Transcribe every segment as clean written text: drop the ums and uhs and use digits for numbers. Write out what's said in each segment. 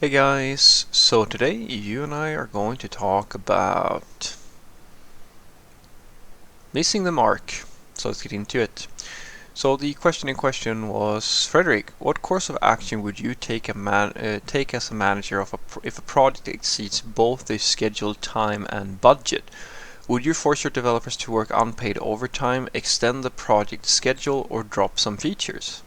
Hey guys, so today you and I are going to talk about missing the mark. So let's get into it. So the question in question was, Frederick, what course of action would you take as a manager of if a project exceeds both the scheduled time and budget? Would you force your developers to work unpaid overtime, extend the project schedule, or drop some features?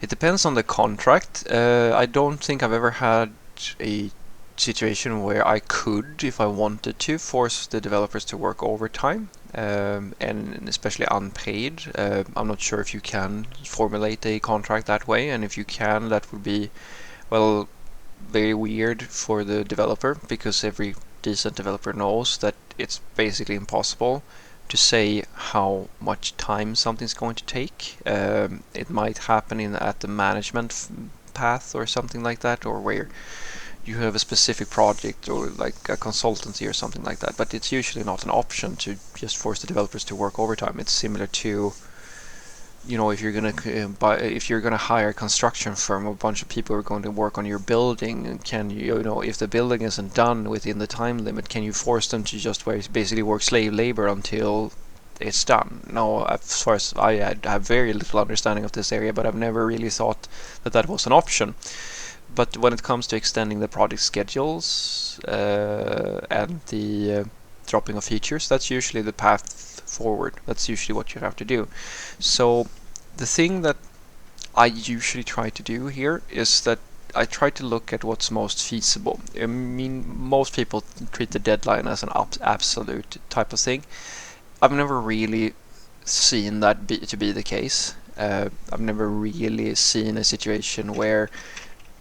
It depends on the contract. I don't think I've ever had a situation where I could, if I wanted to, force the developers to work overtime, and especially unpaid. I'm not sure if you can formulate a contract that way, and if you can, that would be, well, very weird for the developer, because every decent developer knows that it's basically impossible to say how much time something's going to take. It might happen at the management path or something like that, or where you have a specific project or like a consultancy or something like that. But it's usually not an option to just force the developers to work overtime. It's similar to, if you're gonna hire a construction firm, a bunch of people are going to work on your building, and can if the building isn't done within the time limit, can you force them to just basically work slave labor until it's done? No, as far as I have very little understanding of this area, but I've never really thought that was an option. But when it comes to extending the project schedules and the dropping of features, that's usually the path forward. That's usually what you have to do. So the thing that I usually try to do here is that I try to look at what's most feasible. I mean, most people treat the deadline as an absolute type of thing. I've never really seen that to be the case. I've never really seen a situation where,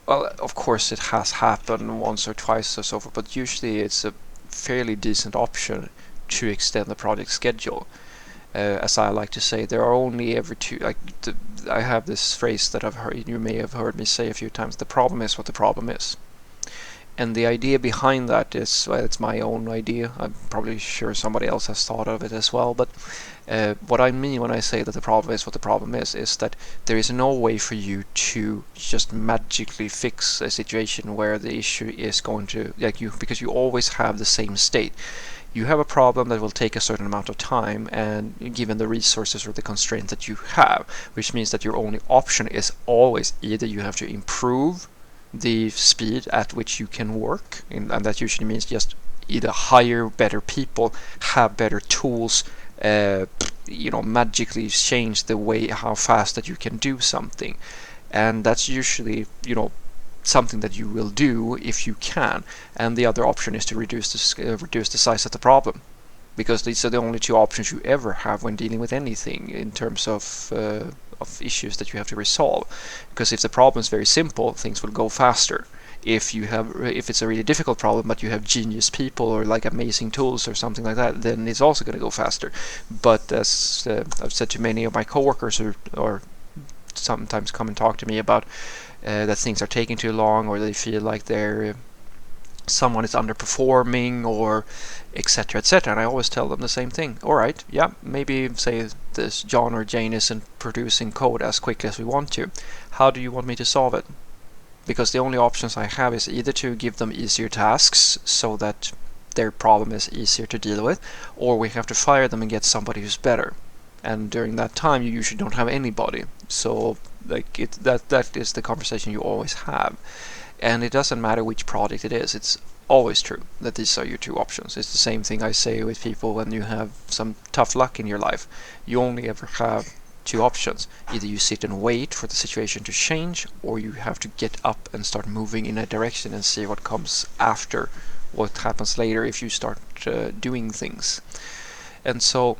well, of course it has happened once or twice or so forth, but usually it's a fairly decent option to extend the project schedule. As I like to say, there are only every two. I have this phrase that I've heard. You may have heard me say a few times. The problem is what the problem is, and the idea behind that is, well, it's my own idea. I'm probably sure somebody else has thought of it as well. But what I mean when I say that the problem is what the problem is that there is no way for you to just magically fix a situation where the issue is going to, because you always have the same state. You have a problem that will take a certain amount of time, and given the resources or the constraint that you have, which means that your only option is always either you have to improve the speed at which you can work, and that usually means just either hire better people, have better tools, magically change the way how fast that you can do something. And that's usually, something that you will do if you can. And the other option is to reduce the size of the problem, because these are the only two options you ever have when dealing with anything in terms of issues that you have to resolve. Because if the problem is very simple, things will go faster. If it's a really difficult problem, but you have genius people or like amazing tools or something like that, then it's also going to go faster. But as I've said to many of my coworkers, or sometimes come and talk to me about that things are taking too long, or they feel like someone is underperforming, or etc., etc. And I always tell them the same thing. All right, yeah, maybe say this John or Jane isn't producing code as quickly as we want to. How do you want me to solve it? Because the only options I have is either to give them easier tasks so that their problem is easier to deal with, or we have to fire them and get somebody who's better. And during that time, you usually don't have anybody. So that is the conversation you always have. And it doesn't matter which project it is. It's always true that these are your two options. It's the same thing I say with people when you have some tough luck in your life. You only ever have two options. Either you sit and wait for the situation to change, or you have to get up and start moving in a direction and see what comes after, what happens later if you start doing things. And so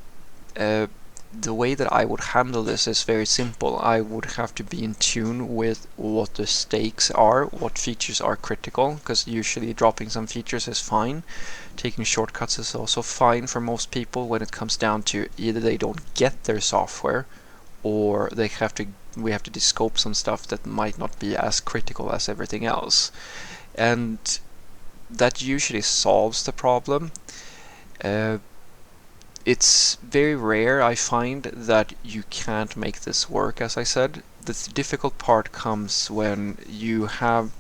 the way that I would handle this is very simple. I would have to be in tune with what the stakes are, what features are critical, because usually dropping some features is fine. Taking shortcuts is also fine for most people when it comes down to either they don't get their software, or we have to descope some stuff that might not be as critical as everything else. And that usually solves the problem. It's very rare, I find, that you can't make this work, as I said. the difficult part comes when you have,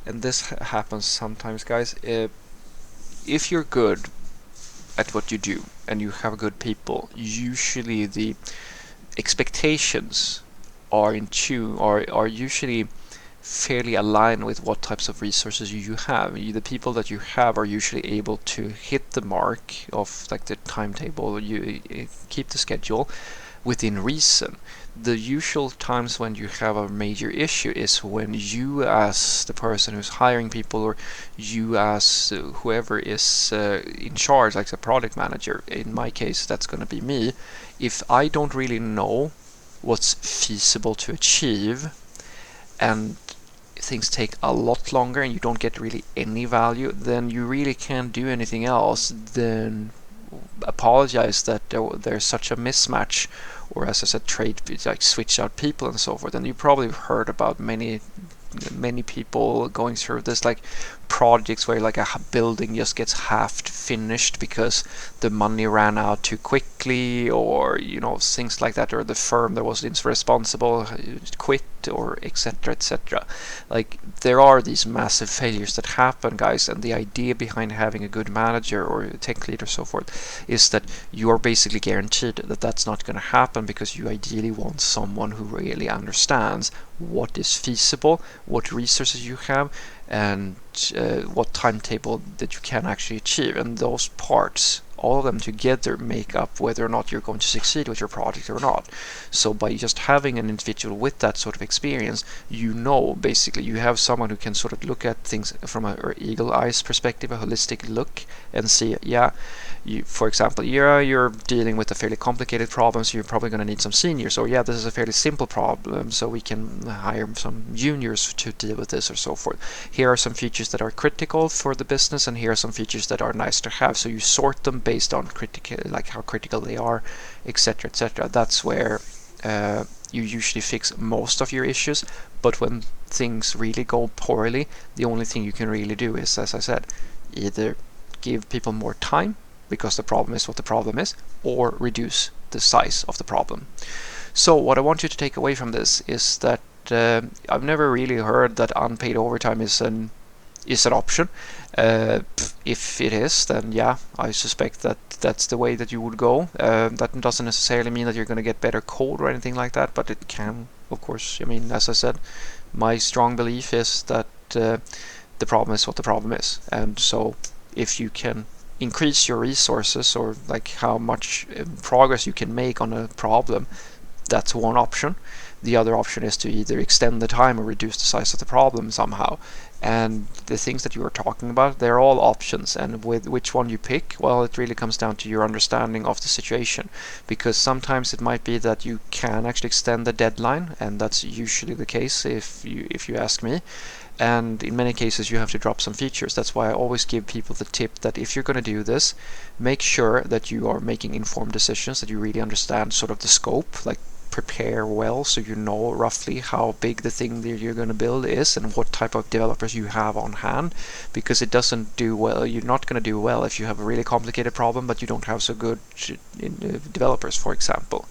and this happens sometimes, guys, if you're good at what you do and you have good people, usually the expectations are in tune, or are usually fairly aligned with what types of resources you have. The people that you have are usually able to hit the mark of like the timetable, you keep the schedule within reason. The usual times when you have a major issue is when you, as the person who's hiring people, or you as whoever is in charge, like the product manager, in my case that's going to be me, if I don't really know what's feasible to achieve and things take a lot longer and you don't get really any value, then you really can't do anything else than apologize that there's such a mismatch, or as I said, trade, like switch out people and so forth. And you probably heard about many people going through this, like projects where like a building just gets half finished because the money ran out too quickly, or things like that, or the firm that was responsible quit, or etc etc. Like there are these massive failures that happen, guys, and the idea behind having a good manager or a tech lead or so forth is that you are basically guaranteed that that's not going to happen, because you ideally want someone who really understands what is feasible, what resources you have, and what timetable that you can actually achieve. And those parts, all of them together, make up whether or not you're going to succeed with your project or not. So by just having an individual with that sort of experience, basically you have someone who can sort of look at things from an eagle eyes perspective, a holistic look, and see, for example, you're dealing with a fairly complicated problem, so you're probably going to need some seniors, or this is a fairly simple problem, so we can hire some juniors to deal with this, or so forth. Here are some features that are critical for the business, and here are some features that are nice to have, so you sort them based on how critical they are, etc etc. That's where you usually fix most of your issues. But when things really go poorly, the only thing you can really do is, as I said, either give people more time, because the problem is what the problem is, or reduce the size of the problem. So what I want you to take away from this is that I've never really heard that unpaid overtime is an option. If it is, then I suspect that that's the way that you would go. That doesn't necessarily mean that you're going to get better code or anything like that, but it can, of course. I mean, as I said, my strong belief is that the problem is what the problem is, and so if you can increase your resources, or like how much progress you can make on a problem, that's one option. The other option is to either extend the time or reduce the size of the problem somehow. And the things that you are talking about, they're all options, and with which one you pick, well, it really comes down to your understanding of the situation, because sometimes it might be that you can actually extend the deadline, and that's usually the case if you ask me. And in many cases you have to drop some features. That's why I always give people the tip that if you're going to do this, make sure that you are making informed decisions, that you really understand sort of the scope, like prepare well so you know roughly how big the thing that you're going to build is and what type of developers you have on hand, because it doesn't do well. You're not going to do well if you have a really complicated problem but you don't have so good developers, for example.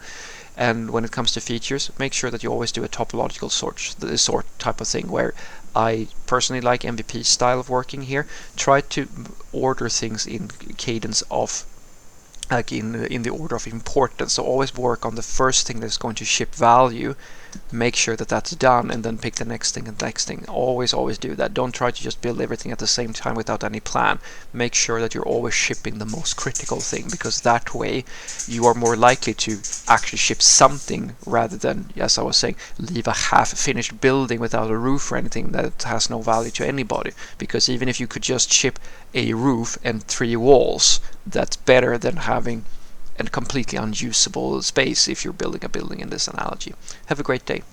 And when it comes to features, make sure that you always do a topological sort type of thing, where I personally like MVP style of working here. Try to order things in cadence of, like in the order of importance. So always work on the first thing that's going to ship value, make sure that that's done, and then pick the next thing and the next thing. Always do that. Don't try to just build everything at the same time without any plan. Make sure that you're always shipping the most critical thing, because that way you are more likely to actually ship something rather than, as I was saying, leave a half-finished building without a roof or anything that has no value to anybody. Because even if you could just ship a roof and 3 walls, that's better than having a completely unusable space if you're building a building in this analogy. Have a great day.